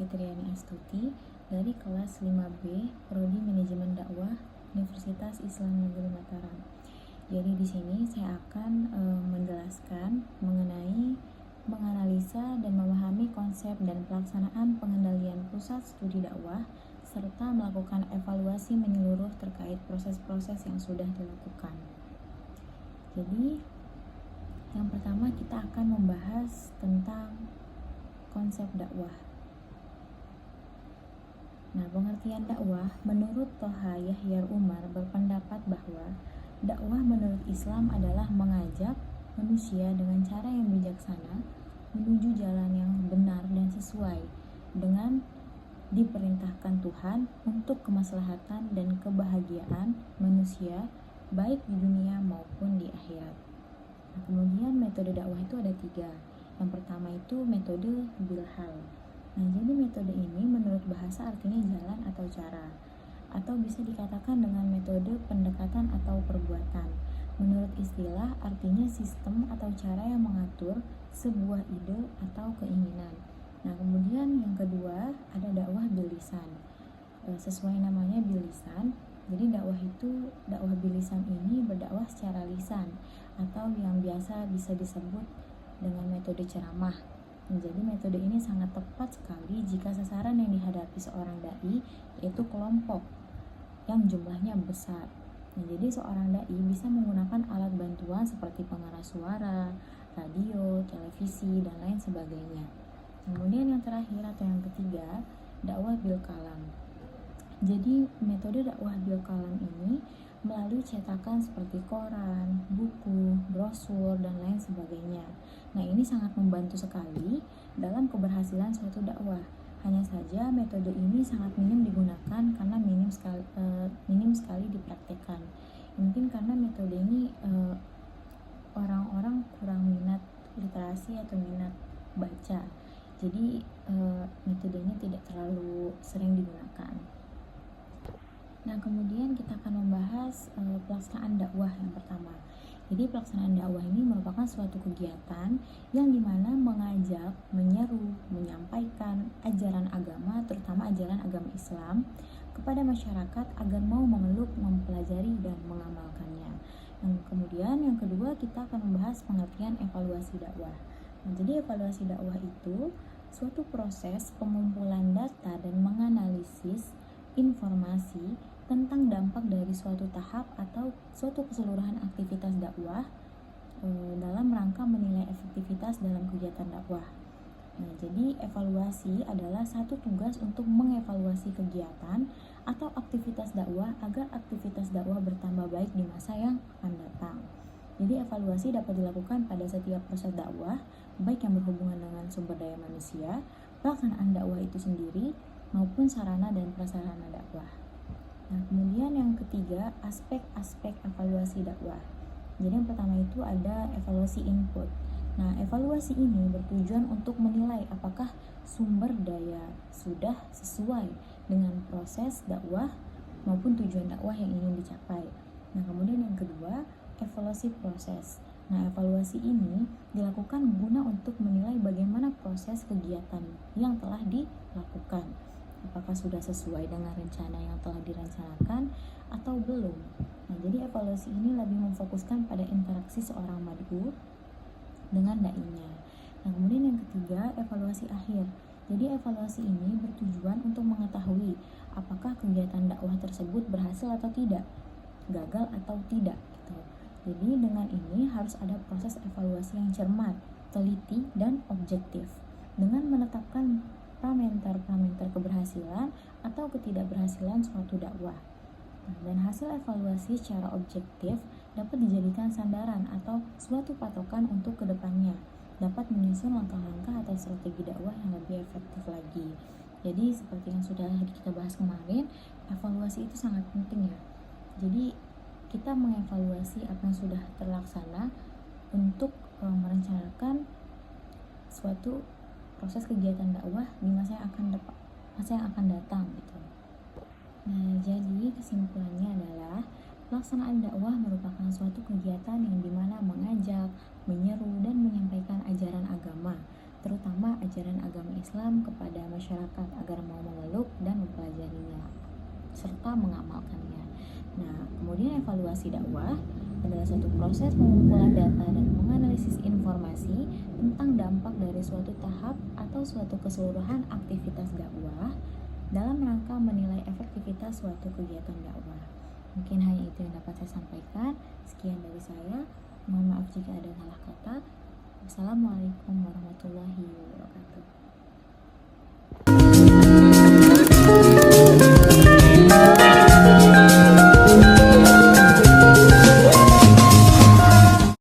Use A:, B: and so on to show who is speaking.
A: Fitriani Astuti dari kelas 5B Prodi Manajemen Dakwah Universitas Islam Negeri Mataram. Jadi di sini saya akan menjelaskan mengenai menganalisa dan memahami konsep dan pelaksanaan pengendalian pusat studi dakwah serta melakukan evaluasi menyeluruh terkait proses-proses yang sudah dilakukan. Jadi yang pertama kita akan membahas tentang konsep dakwah. Nah, pengertian dakwah menurut Thoha Yahyar Umar berpendapat bahwa dakwah menurut Islam adalah mengajak manusia dengan cara yang bijaksana menuju jalan yang benar dan sesuai dengan diperintahkan Tuhan untuk kemaslahatan dan kebahagiaan manusia baik di dunia maupun di akhirat. Nah, kemudian metode dakwah itu ada 3. Yang pertama itu metode bilhal. Nah, jadi metode ini menurut bahasa artinya jalan atau cara, atau bisa dikatakan dengan metode pendekatan atau perbuatan. Menurut istilah artinya sistem atau cara yang mengatur sebuah ide atau keinginan. Nah, kemudian yang kedua ada dakwah bilisan. Sesuai namanya bilisan, jadi dakwah bilisan ini berdakwah secara lisan atau yang biasa bisa disebut dengan metode ceramah. Jadi metode ini sangat tepat sekali jika sasaran yang dihadapi seorang dai yaitu kelompok yang jumlahnya besar. Nah, jadi seorang dai bisa menggunakan alat bantuan seperti pengeras suara, radio, televisi, dan lain sebagainya. Kemudian yang terakhir atau yang ketiga, dakwah bil kalam. Jadi metode dakwah bil kalam ini melalui cetakan seperti koran, buku, brosur, dan lain sebagainya. Nah, ini sangat membantu sekali dalam keberhasilan suatu dakwah. Hanya saja metode ini sangat minim digunakan karena minim sekali dipraktekkan. Mungkin karena metode ini orang-orang kurang minat literasi atau minat baca. Jadi metode ini tidak terlalu sering digunakan. Nah, kemudian kita akan membahas pelaksanaan dakwah yang pertama. Jadi pelaksanaan dakwah ini merupakan suatu kegiatan yang dimana mengajak, menyeru, menyampaikan ajaran agama, terutama ajaran agama Islam, kepada masyarakat agar mau memeluk, mempelajari, dan mengamalkannya. Dan kemudian yang kedua kita akan membahas pengertian evaluasi dakwah. Nah, jadi evaluasi dakwah itu suatu proses pengumpulan data dan menganalisis informasi tentang dampak dari suatu tahap atau suatu keseluruhan aktivitas dakwah dalam rangka menilai efektivitas dalam kegiatan dakwah. Nah, jadi evaluasi adalah satu tugas untuk mengevaluasi kegiatan atau aktivitas dakwah agar aktivitas dakwah bertambah baik di masa yang akan datang. Jadi evaluasi dapat dilakukan pada setiap proses dakwah, baik yang berhubungan dengan sumber daya manusia, pelaksanaan dakwah itu sendiri, maupun sarana dan prasarana dakwah. Nah, kemudian yang ketiga, aspek-aspek evaluasi dakwah. Jadi yang pertama itu ada evaluasi input. Nah, evaluasi ini bertujuan untuk menilai apakah sumber daya sudah sesuai dengan proses dakwah maupun tujuan dakwah yang ingin dicapai. Nah, kemudian yang kedua, evaluasi proses. Nah, evaluasi ini dilakukan guna untuk menilai bagaimana proses kegiatan yang telah dilakukan. Apakah sudah sesuai dengan rencana yang telah direncanakan atau belum. Nah, jadi evaluasi ini lebih memfokuskan pada interaksi seorang mad'u dengan dai-nya. Nah, kemudian yang ketiga, evaluasi akhir. Jadi evaluasi ini bertujuan untuk mengetahui apakah kegiatan dakwah tersebut berhasil atau tidak, gagal atau tidak gitu. Jadi dengan ini harus ada proses evaluasi yang cermat, teliti, dan objektif dengan menetapkan parameter keberhasilan atau ketidakberhasilan suatu dakwah. Nah, dan hasil evaluasi secara objektif dapat dijadikan sandaran atau suatu patokan untuk kedepannya, dapat menyusun langkah-langkah atau strategi dakwah yang lebih efektif lagi. Jadi seperti yang sudah kita bahas kemarin, evaluasi itu sangat penting ya. Jadi kita mengevaluasi apa yang sudah terlaksana untuk merencanakan suatu proses kegiatan dakwah di masa yang akan datang gitu. Nah, jadi kesimpulannya adalah pelaksanaan dakwah merupakan suatu kegiatan yang dimana mengajak, menyeru, dan menyampaikan ajaran agama terutama ajaran agama Islam kepada masyarakat agar mau memeluk dan mempelajarinya serta mengamalkannya. Nah, kemudian evaluasi dakwah adalah suatu proses pengumpulan data dan menganalisis informasi tentang dampak dari suatu tahap atau suatu keseluruhan aktivitas dakwah dalam rangka menilai efektivitas suatu kegiatan dakwah. Mungkin hanya itu yang dapat saya sampaikan. Sekian dari saya. Mohon maaf jika ada salah kata. Wassalamualaikum warahmatullahi wabarakatuh.